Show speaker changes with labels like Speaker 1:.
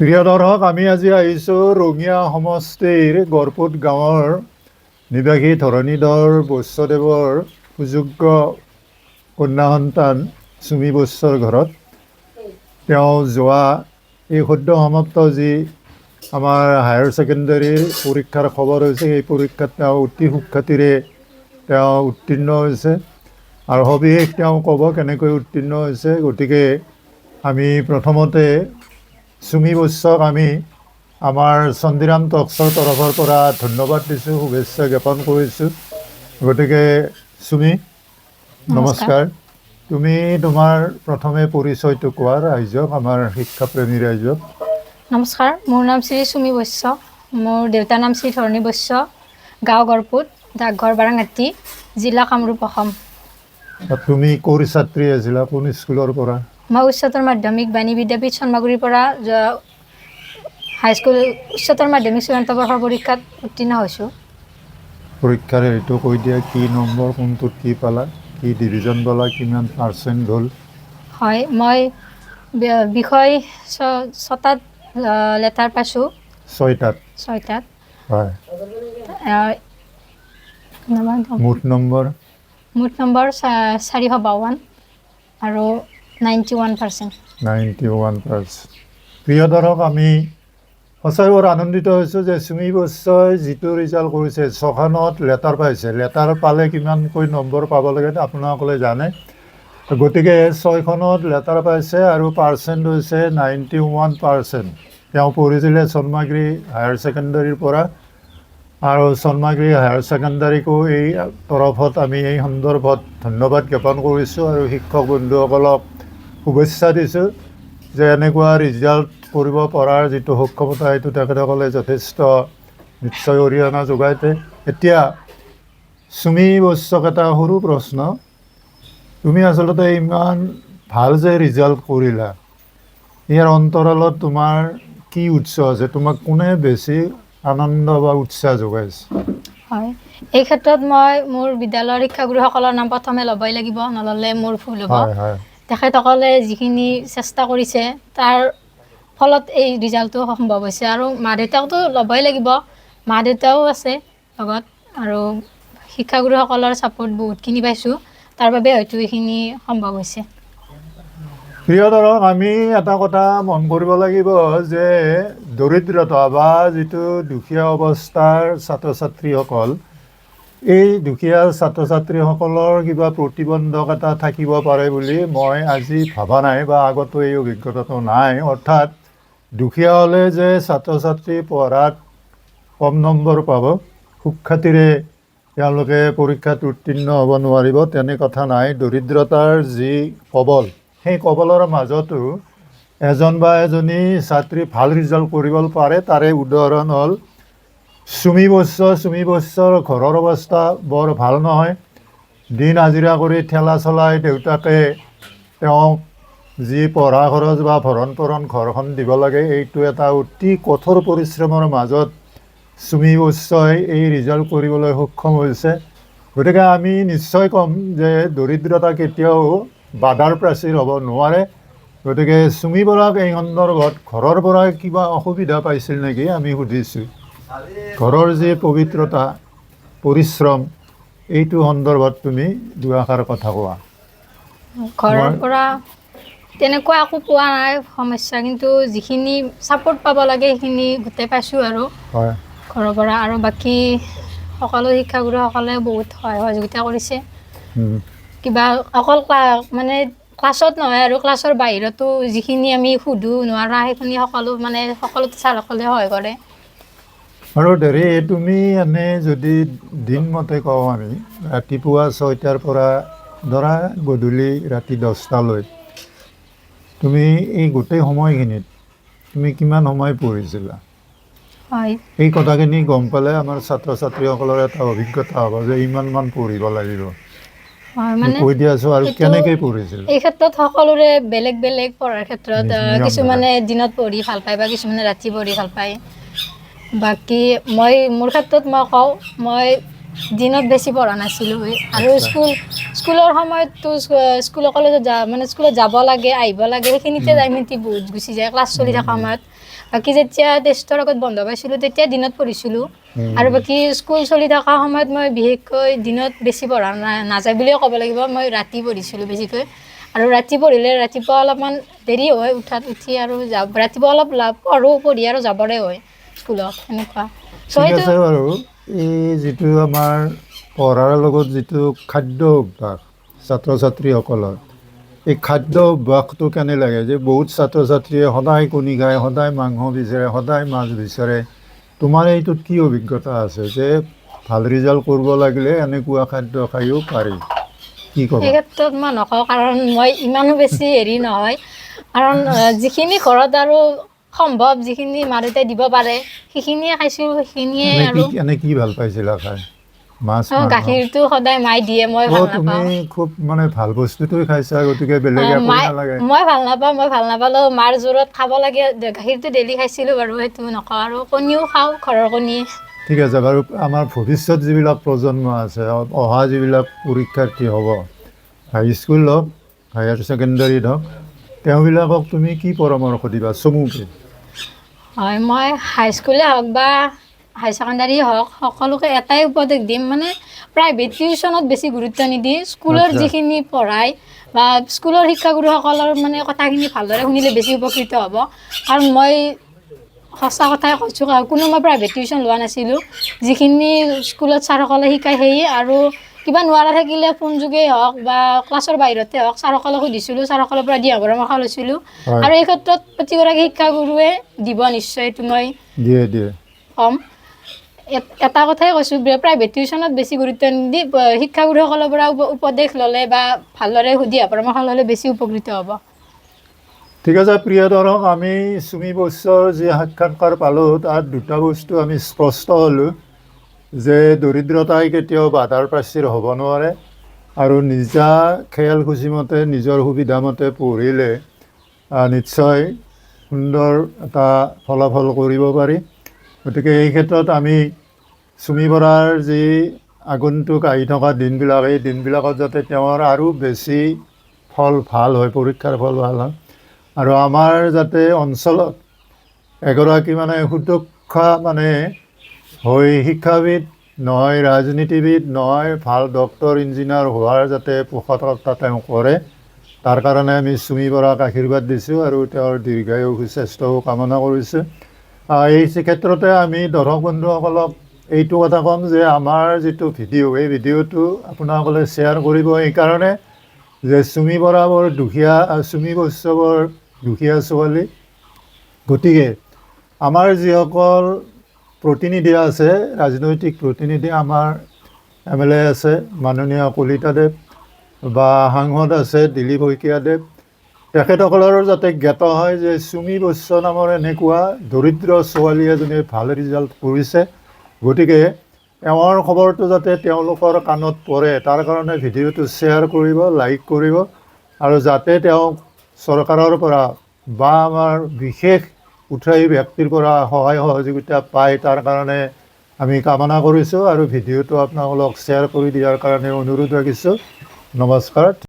Speaker 1: প্ৰিয় দৰ্শক, আমি আজি আহিছোঁ ৰঙিয়া সমষ্টিৰ গড়পুত গাঁৱৰ নিবাসী ধৰণীধৰ বৈশ্যদেৱৰ সুযোগ্য কন্যা সন্তান চুমি বৈশ্যৰ ঘৰত। তেওঁ যোৱা এই সদ্য সমাপ্ত যি আমাৰ হায়াৰ ছেকেণ্ডাৰীৰ পৰীক্ষাৰ খবৰ হৈছে, সেই পৰীক্ষাত তেওঁ অতি সুখ্যাতিৰে তেওঁ উত্তীৰ্ণ হৈছে আৰু সবিশেষ তেওঁ ক'ব কেনেকৈ উত্তীৰ্ণ হৈছে। গতিকে আমি প্ৰথমতে চুমি বৈশ্যক আমি আমাৰ চণ্ডীৰাম টকছৰ তৰফৰ পৰা ধন্যবাদ দিছোঁ, শুভেচ্ছা জ্ঞাপন কৰিছোঁ। গতিকে চুমি, নমস্কাৰ। তুমি তোমাৰ প্ৰথমে পৰিচয়টো কোৱা ৰাইজক, আমাৰ শিক্ষাপ্ৰেমী ৰাইজক।
Speaker 2: নমস্কাৰ, মোৰ নাম শ্ৰী চুমি বৈশ্য, মোৰ দেউতাৰ নাম শ্ৰী ধৰণী বৈশ্য, গাঁও গড়পুত, ডাকঘৰ বাৰাঙাটি, জিলা কামৰূপ, অসম।
Speaker 1: তুমি ক'ৰ ছাত্ৰী আছিলা, কোন স্কুলৰ পৰা?
Speaker 2: মই উচ্চতৰ মাধ্যমিক বাণী বিদ্যাপীঠ চন্মাগুৰিৰ পৰা হাইস্কুল উচ্চতৰ মাধ্যমিক চূড়ান্ত বৰ্ষৰ পৰীক্ষাত উত্তীৰ্ণ হৈছোঁ।
Speaker 1: পৰীক্ষাৰ হেৰিটো কৈ দিয়া, কি নম্বৰ, কোনটোত কি পালা, কি ডিভিজন পালা, কিমান পাৰ্চেণ্ট হ'ল?
Speaker 2: হয়, মই বিষয় ছটাত লেটাৰ পাইছোঁ। ছয়টাত
Speaker 1: হয়। মুঠ নম্বৰ
Speaker 2: 452 আৰু 91%।
Speaker 1: প্ৰিয় দৰ্শক, আমি সঁচাই বৰ আনন্দিত হৈছোঁ যে চুমি বৈশ্যই যিটো ৰিজাল্ট কৰিছে, 6খনত লেটাৰ পাইছে। লেটাৰ পালে কিমানকৈ নম্বৰ পাব লাগে আপোনালোকে জানে। গতিকে 6খনত লেটাৰ পাইছে আৰু পাৰ্চেণ্ট হৈছে 91%। তেওঁ পঢ়িছিলে চন্মাগুৰি হায়াৰ ছেকেণ্ডাৰীৰ পৰা, আৰু চন্মাগুৰি হায়াৰ ছেকেণ্ডাৰীকো এই তৰফত আমি এই সন্দৰ্ভত ধন্যবাদ জ্ঞাপন কৰিছোঁ আৰু শিক্ষক বন্ধুসকলক শুভেচ্ছা দিছোঁ যে এনেকুৱা ৰিজাল্ট কৰিব পৰাৰ যিটো সক্ষমতা, সেইটো তেখেতসকলে যথেষ্ট নিশ্চয় অৰিহণা যোগাইছে। এতিয়া চুমি বৈশ্যক এটা সৰু প্ৰশ্ন, তুমি আচলতে ইমান ভাল যে ৰিজাল্ট কৰিলা, ইয়াৰ অন্তৰালত তোমাৰ কি উৎস আছে? তোমাক কোনে বেছি আনন্দ বা উৎসাহ যোগাইছে?
Speaker 2: হয়, এই ক্ষেত্ৰত মই মোৰ বিদ্যালয়ৰ শিক্ষাগুৰুসকলৰ নাম প্ৰথমে ল'বই লাগিব, নল'লে মোৰ ভুল হ'ব। তেখেতসকলে যিখিনি চেষ্টা কৰিছে তাৰ ফলত এই ৰিজাল্টটো সম্ভৱ হৈছে, আৰু মা দেউতাকতো ল'বই লাগিব, মা দেউতাও আছে লগত, আৰু শিক্ষাগুৰুসকলৰ ছাপোৰ্ট বহুতখিনি পাইছোঁ, তাৰ বাবে হয়তো এইখিনি সম্ভৱ হৈছে।
Speaker 1: প্ৰিয় দৰ্শক, আমি এটা কথা মন কৰিব লাগিব যে দৰিদ্ৰতা বা যিটো দুখীয়া অৱস্থাৰ ছাত্ৰ ছাত্ৰীসকল, এই দুখীয়া ছাত্ৰ ছাত্ৰীসকলৰ কিবা প্ৰতিবন্ধক এটা থাকিব পাৰে বুলি মই আজি ভবা নাই, বা আগতো এই অভিজ্ঞতাটো নাই। অৰ্থাৎ দুখীয়া হ'লে যে ছাত্ৰ ছাত্ৰী পঢ়াত কম নম্বৰ পাব, সুখ্যাতিৰে তেওঁলোকে পৰীক্ষাত উত্তীৰ্ণ হ'ব নোৱাৰিব, তেনে কথা নাই। দৰিদ্ৰতাৰ যি কবল, সেই কবলৰ মাজতো এজন বা এজনী ছাত্ৰী ভাল ৰিজাল্ট কৰিব পাৰে। তাৰে উদাহৰণ হ'ল চুমি বৈশ্য। চুমি বৈশ্যৰ ঘৰৰ অৱস্থা বৰ ভাল নহয়। দিন হাজিৰা কৰি ঠেলা চলাই দেউতাকে তেওঁক যি পঢ়া খৰচ বা ভৰণ পোষণ ঘৰখন দিব লাগে, এইটো এটা অতি কঠোৰ পৰিশ্ৰমৰ মাজত চুমি বৈশ্যই এই ৰিজাল্ট কৰিবলৈ সক্ষম হৈছে। গতিকে আমি নিশ্চয় ক'ম যে দৰিদ্ৰতা কেতিয়াও বাধাৰ প্ৰাচীৰ হ'ব নোৱাৰে। গতিকে চুমি বৰাক এই সন্দৰ্ভত ঘৰৰ পৰা কিবা অসুবিধা পাইছিল নেকি আমি সুধিছোঁ। ঘৰৰ যি পবিত্ৰতা, পৰিশ্ৰম, এইটো সন্দৰ্ভত তুমি দুআষাৰ কথা কোৱা।
Speaker 2: ঘৰৰ পৰা তেনেকুৱা একো পোৱা নাই সমস্যা, কিন্তু যিখিনি ছাপোৰ্ট পাব লাগে সেইখিনি গোটেই পাইছোঁ আৰু ঘৰৰ পৰা। আৰু বাকী সকলো শিক্ষাগুৰুসকলে বহুত সহযোগিতা কৰিছে। কিবা অকল মানে ক্লাছত নহয় আৰু ক্লাছৰ বাহিৰতো যিখিনি আমি সুধো নোৱাৰা সেইখিনি সকলোতে ছাৰসকলে সহায় কৰে।
Speaker 1: আৰু তুমি এনে যদি দিনমতে কওঁ, আমি ৰাতিপুৱা 6টাৰ পৰা ধৰা গধূলি ৰাতি 10টালৈ, তুমি এই গোটেই সময়খিনিত তুমি কিমান সময় পঢ়িছিলা?
Speaker 2: হয়,
Speaker 1: এই কথাখিনি গম পালে আমাৰ ছাত্ৰ ছাত্ৰীসকলৰ এটা অভিজ্ঞতা হ'ব যে ইমানমান পঢ়িব লাগিব। কৈ দিয়াছোঁ আৰু কেনেকৈ পঢ়িছিল?
Speaker 2: এই ক্ষেত্ৰত সকলোৰে বেলেগ বেলেগ পঢ়াৰ ক্ষেত্ৰত, কিছুমানে দিনত পঢ়ি ভাল পায় বা কিছুমানে ৰাতি পঢ়ি ভাল পায়। বাকী মোৰ ক্ষেত্ৰত মই কওঁ, মই দিনত বেছি পঢ়া নাছিলোঁ আৰু স্কুলৰ সময়ততো স্কুল কলেজত মানে স্কুলত যাব লাগে আহিব লাগে সেইখিনিতে টাইমটো বহুত গুচি যায় ক্লাছ চলি থকা সময়ত। বাকী যেতিয়া টেষ্টৰ আগত বন্ধ পাইছিলোঁ তেতিয়া দিনত পঢ়িছিলোঁ আৰু বাকী স্কুল চলি থকা সময়ত মই বিশেষকৈ দিনত বেছি পঢ়া নাযায় বুলিয়ে ক'ব লাগিব, মই ৰাতি পঢ়িছিলোঁ বেছিকৈ। আৰু ৰাতি পঢ়িলে ৰাতিপুৱা অলপমান দেৰি হয় উঠি আৰু ৰাতিপুৱা অলপ পঢ়ি আৰু যাবৰে হয় স্কুলত সেনেকুৱা।
Speaker 1: ঠিক আছে বাৰু। এই যিটো আমাৰ পঢ়াৰ লগত যিটো খাদ্য অভ্যাস ছাত্ৰ ছাত্ৰীসকলৰ, এই খাদ্য অভ্যাসটো কেনে লাগে যে বহুত ছাত্ৰ ছাত্ৰীয়ে সদায় কণী খায়, সদায় মাংস বিচাৰে, সদায় মাছ বিচাৰে। তোমাৰ এইটোত কি অভিজ্ঞতা আছে যে ভাল ৰিজাল্ট কৰিব লাগিলে এনেকুৱা খাদ্য খায়ো পাৰি? কি ক'বা?
Speaker 2: এই ক্ষেত্ৰত মই নকওঁ, কাৰণ মই ইমানো বেছি হেৰি নহয়, কাৰণ যিখিনি ঘৰত আৰু সম্ভৱ যিখিনি মা দেউতাই দিব পাৰে সেইখিনিয়ে খাইছোঁ, সেইখিনিয়ে আৰু
Speaker 1: এনে কি ভাল পাইছিলা খাই? মাছ, মাংস?
Speaker 2: গাখীৰটো সদায় মায়ে দিয়ে, মই ভাল
Speaker 1: তুমি
Speaker 2: নাপাওঁ।
Speaker 1: খুব মানে ভাল বস্তুটোৱে খাইছা, গতিকে বেলেগ একো নালাগে।
Speaker 2: মই ভাল নাপালেও মাৰ জোৰত খাব লাগে, গাখীৰটো ডেইলি খাইছিলোঁ বাৰু, সেইটো নকওঁ। আৰু কণীও খাওঁ, ঘৰৰ কণী।
Speaker 1: ঠিক আছে বাৰু। আমাৰ ভৱিষ্যত যিবিলাক প্ৰজন্ম আছে, অহা যিবিলাক পৰীক্ষাৰ্থী হ'ব, হাইস্কুল হওক, হায়াৰ ছেকেণ্ডাৰীত হওক, তেওঁবিলাকক তুমি কি পৰামৰ্শ দিবা চমুকৈ?
Speaker 2: হয়, মই হাইস্কুলে হওক বা হাই ছেকেণ্ডাৰী হওক সকলোকে এটাই উপদেশ দিম, মানে প্ৰাইভেট টিউশ্যনত বেছি গুৰুত্ব নিদি স্কুলৰ যিখিনি পঢ়ায় বা স্কুলৰ শিক্ষাগুৰুসকলৰ মানে কথাখিনি ভালদৰে শুনিলে বেছি উপকৃত হ'ব। কাৰণ মই সঁচা কথাই কৈছোঁ, কোনো মই প্ৰাইভেট টিউশ্যন লোৱা নাছিলোঁ। যিখিনি স্কুলত ছাৰসকলে শিকায় সেয়ে, আৰু কিবা নোৱাৰা থাকিলে ফোন যোগেই হওক বা ক্লাছৰ বাহিৰতে হওক ছাৰসকলক সুধিছিলোঁ, ছাৰসকলৰ পৰা দিহা পৰামৰ্শ লৈছিলোঁ। আৰু এই ক্ষেত্ৰত প্ৰতিগৰাকী শিক্ষাগুৰুৱে দিব নিশ্চয়, এইটো মই ক'ম। এটা কথাই কৈছোঁ, প্ৰাইভেট টিউশ্যনত বেছি গুৰুত্ব নিদি শিক্ষাগুৰুসকলৰ পৰা উপদেশ ল'লে বা ভালদৰে দিহা পৰামৰ্শ ল'লে বেছি উপকৃত হ'ব।
Speaker 1: ঠিক আছে প্ৰিয় দৰ্শক, আমি চুমি বৈশ্যৰ যি সাক্ষাৎকাৰ পালোঁ তাত দুটা বস্তু আমি স্পষ্ট হ'লোঁ যে দৰিদ্ৰতাই কেতিয়াও বাধাৰ প্ৰাচীৰ হ'ব নোৱাৰে, আৰু নিজা খেয়াল খুচিমতে নিজৰ সুবিধামতে পঢ়িলে নিশ্চয় সুন্দৰ এটা ফলাফল কৰিব পাৰি। গতিকে এই ক্ষেত্ৰত আমি চুমি বৰাৰ যি আগন্তুক আহি থকা দিনবিলাক, এই দিনবিলাকত যাতে তেওঁৰ আৰু বেছি ভাল হয়, পৰীক্ষাৰ ফল ভাল হয়, আৰু আমাৰ যাতে অঞ্চলত এগৰাকী মানে সুদক্ষ মানে হৈ শিক্ষাবিদ নহয়, ৰাজনীতিবিদ নহয়, ভাল ডক্তৰ ইঞ্জিনিয়াৰ হোৱাৰ যাতে পোষকতা তেওঁ কৰে, তাৰ কাৰণে আমি চুমি বৰাক আশীৰ্বাদ দিছোঁ আৰু তেওঁৰ দীৰ্ঘায়ু সুস্বাস্থ্যও কামনা কৰিছোঁ। এই ক্ষেত্ৰতে আমি দৰ্শক বন্ধুসকলক এইটো কথা ক'ম যে আমাৰ যিটো ভিডিঅ', এই ভিডিঅ'টো আপোনাসকলে শ্বেয়াৰ কৰিব এইকাৰণে যে চুমি বৰা বৰ দুখীয়া, চুমি বৈশ্য বৰ দুখীয়া ছোৱালী। গতিকে আমাৰ যিসকল প্ৰতিনিধি আছে, ৰাজনৈতিক প্ৰতিনিধি, আমাৰ MLA আছে মাননীয় কলিতাদেৱ বা সাংসদ আছে দিলীপ শইকীয়াদেৱ, তেখেতসকলৰো যাতে জ্ঞাত হয় যে চুমি বৈশ্য নামৰ এনেকুৱা দৰিদ্ৰ ছোৱালী এজনীয়ে ভাল ৰিজাল্ট কৰিছে। গতিকে এওঁৰ খবৰটো যাতে তেওঁলোকৰ কাণত পৰে, তাৰ কাৰণে ভিডিঅ'টো শ্বেয়াৰ কৰিব, লাইক কৰিব, আৰু যাতে তেওঁক চৰকাৰৰ পৰা বা আমাৰ বিশেষ উৎসাহী ব্যক্তিৰ পৰা সহায় সহযোগিতা পায়, তাৰ কাৰণে আমি কামনা কৰিছোঁ, আৰু ভিডিঅ'টো আপোনালোকক শ্বেয়াৰ কৰি দিয়াৰ কাৰণে অনুৰোধ ৰাখিছোঁ। নমস্কাৰ।